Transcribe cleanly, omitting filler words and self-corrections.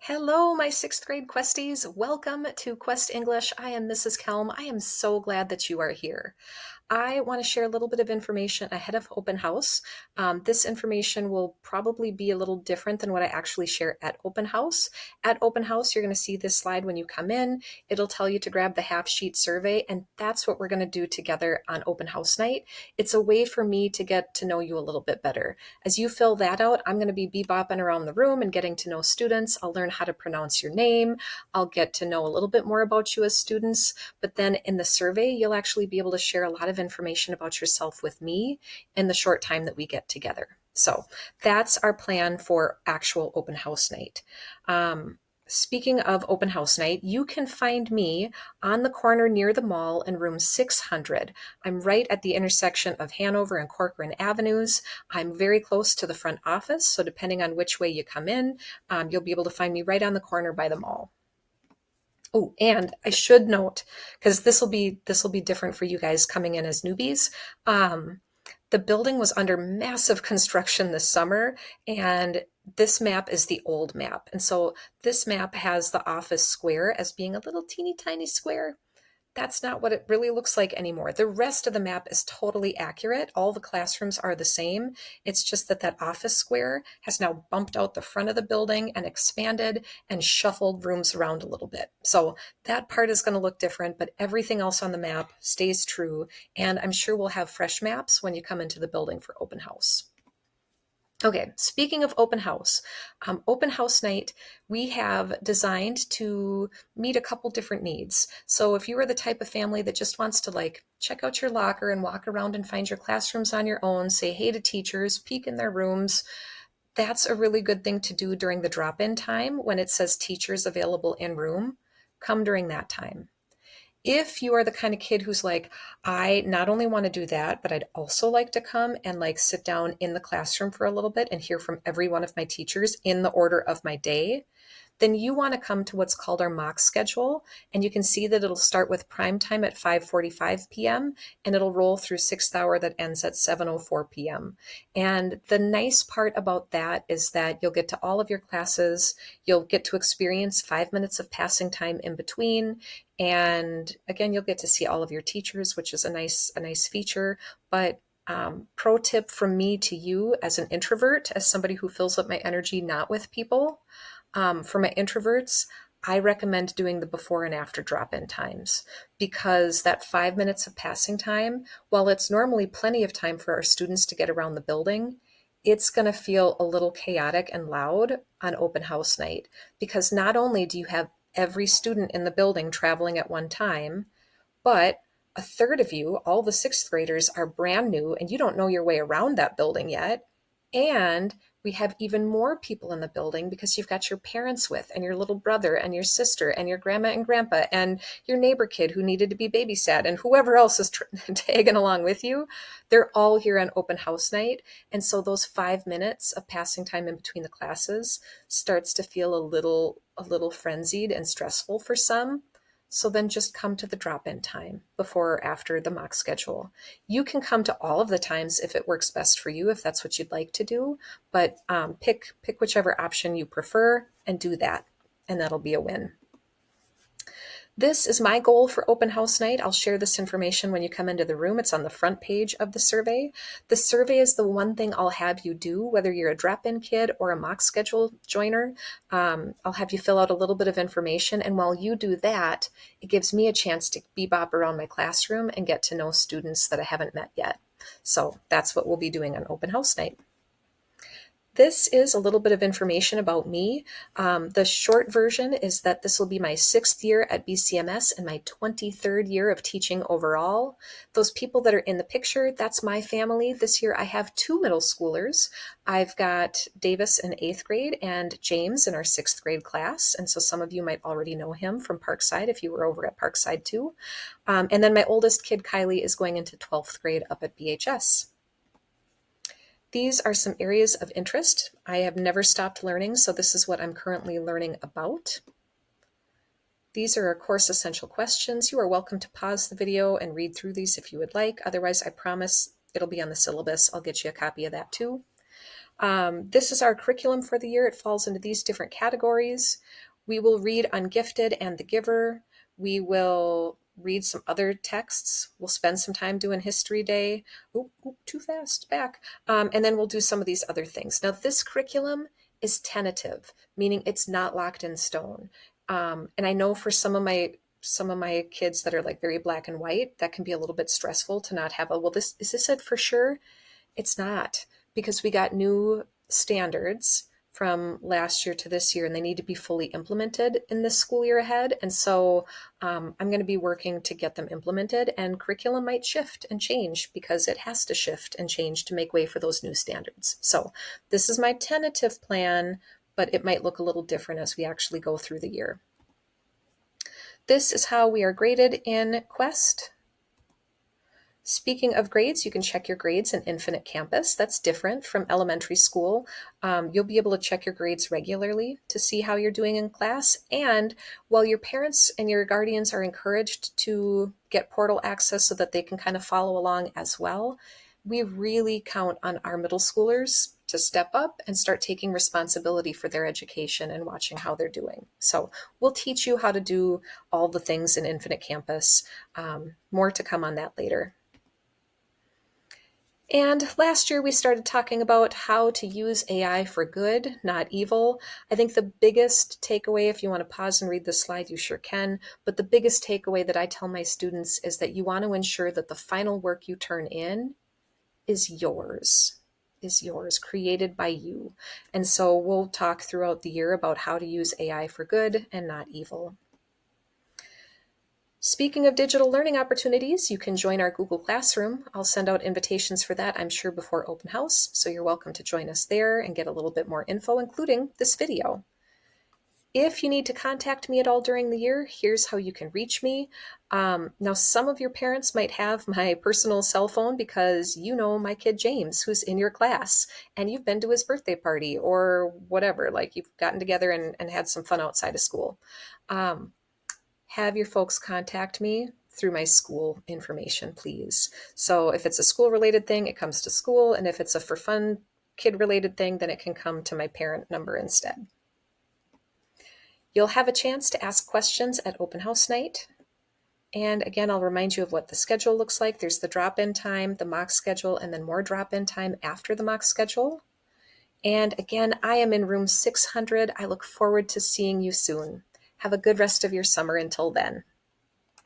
Hello, my sixth grade Questies. Welcome to Quest English. I am Mrs. Kelm. I am so glad that you are here. I want to share a little bit of information ahead of open house. This information will probably be a little different than what I actually share at open house. At open house, you're going to see this slide when you come in. It'll tell you to grab the half sheet survey, and that's what we're going to do together on open house night. It's a way for me to get to know you a little bit better. As you fill that out, I'm going to be bebopping around the room and getting to know students. I'll learn how to pronounce your name. I'll get to know a little bit more about you as students. But then in the survey, you'll actually be able to share a lot of information about yourself with me in the short time that we get together. So that's our plan for actual open house night. Speaking of open house night, you can find me on the corner near the mall in room 600. I'm right at the intersection of Hanover and Corcoran Avenues. I'm very close to the front office, so depending on which way you come in, you'll be able to find me right on the corner by the mall. Oh, and I should note, because this will be different for you guys coming in as newbies. The building was under massive construction this summer, and this map is the old map. And so this map has the office square as being a little teeny tiny square. That's not what it really looks like anymore. The rest of the map is totally accurate. All the classrooms are the same. It's just that that office square has now bumped out the front of the building and expanded and shuffled rooms around a little bit. So that part is going to look different, but everything else on the map stays true. And I'm sure we'll have fresh maps when you come into the building for open house. Okay, speaking of open house night, we have designed to meet a couple different needs. So if you are the type of family that just wants to check out your locker and walk around and find your classrooms on your own, say hey to teachers, peek in their rooms, that's a really good thing to do during the drop-in time when it says teachers available in room. Come during that time. If you are the kind of kid who's like, I not only want to do that, but I'd also like to come and sit down in the classroom for a little bit and hear from every one of my teachers in the order of my day, then you want to come to what's called our mock schedule. And you can see that it'll start with prime time at 5:45 p.m. and it'll roll through sixth hour that ends at 7:04 p.m. And the nice part about that is that you'll get to all of your classes. You'll get to experience 5 minutes of passing time in between. And again, you'll get to see all of your teachers, which is a nice feature. But pro tip from me to you as an introvert, as somebody who fills up my energy not with people, for my introverts, I recommend doing the before and after drop-in times because that 5 minutes of passing time, while it's normally plenty of time for our students to get around the building, it's going to feel a little chaotic and loud on open house night because not only do you have every student in the building traveling at one time, but a third of you, all the sixth graders, are brand new and you don't know your way around that building yet. And we have even more people in the building because you've got your parents with, and your little brother, and your sister, and your grandma and grandpa, and your neighbor kid who needed to be babysat, and whoever else is tagging along with you. They're all here on open house night. And so those 5 minutes of passing time in between the classes starts to feel a little frenzied and stressful for some. So then just come to the drop-in time before or after the mock schedule. You can come to all of the times if it works best for you, if that's what you'd like to do, but pick whichever option you prefer and do that, and that'll be a win. This is my goal for open house night. I'll share this information when you come into the room. It's on the front page of the survey. The survey is the one thing I'll have you do, whether you're a drop-in kid or a mock schedule joiner. I'll have you fill out a little bit of information. And while you do that, it gives me a chance to bebop around my classroom and get to know students that I haven't met yet. So that's what we'll be doing on open house night. This is a little bit of information about me. The short version is that this will be my 6th year at BCMS and my 23rd year of teaching overall. Those people that are in the picture, that's my family. This year I have 2 middle schoolers. I've got Davis in 8th grade and James in our 6th grade class. And so some of you might already know him from Parkside if you were over at Parkside too. And then my oldest kid, Kylie, is going into 12th grade up at BHS. These are some areas of interest. I have never stopped learning, so this is what I'm currently learning about. These are our course essential questions. You are welcome to pause the video and read through these if you would like. Otherwise, I promise it'll be on the syllabus. I'll get you a copy of that too. This is our curriculum for the year. It falls into these different categories. We will read Ungifted and The Giver. We will read some other texts. We'll spend some time doing History Day. Oh, too fast, back. And then we'll do some of these other things. Now, this curriculum is tentative, meaning it's not locked in stone. And I know for some of my kids that are like very black and white, that can be a little bit stressful to not have well, is this it for sure? It's not, because we got new standards from last year to this year, and they need to be fully implemented in this school year ahead. And so I'm going to be working to get them implemented, and curriculum might shift and change because it has to shift and change to make way for those new standards. So this is my tentative plan, but it might look a little different as we actually go through the year. This is how we are graded in Quest. Speaking of grades, you can check your grades in Infinite Campus. That's different from elementary school. You'll be able to check your grades regularly to see how you're doing in class. And while your parents and your guardians are encouraged to get portal access so that they can kind of follow along as well, we really count on our middle schoolers to step up and start taking responsibility for their education and watching how they're doing. So we'll teach you how to do all the things in Infinite Campus. More to come on that later. And last year we started talking about how to use AI for good, not evil. I think the biggest takeaway, if you want to pause and read the slide, you sure can, but the biggest takeaway that I tell my students is that you want to ensure that the final work you turn in is yours, created by you. And so we'll talk throughout the year about how to use AI for good and not evil. Speaking of digital learning opportunities, you can join our Google Classroom. I'll send out invitations for that, I'm sure, before open house. So you're welcome to join us there and get a little bit more info, including this video. If you need to contact me at all during the year, here's how you can reach me. Now, some of your parents might have my personal cell phone because you know my kid James, who's in your class, and you've been to his birthday party or whatever, like you've gotten together and had some fun outside of school. Have your folks contact me through my school information, please. So if it's a school-related thing, it comes to school, and if it's a for fun kid-related thing, then it can come to my parent number instead. You'll have a chance to ask questions at open house night. And again, I'll remind you of what the schedule looks like. There's the drop-in time, the mock schedule, and then more drop-in time after the mock schedule. And again, I am in room 600. I look forward to seeing you soon. Have a good rest of your summer until then.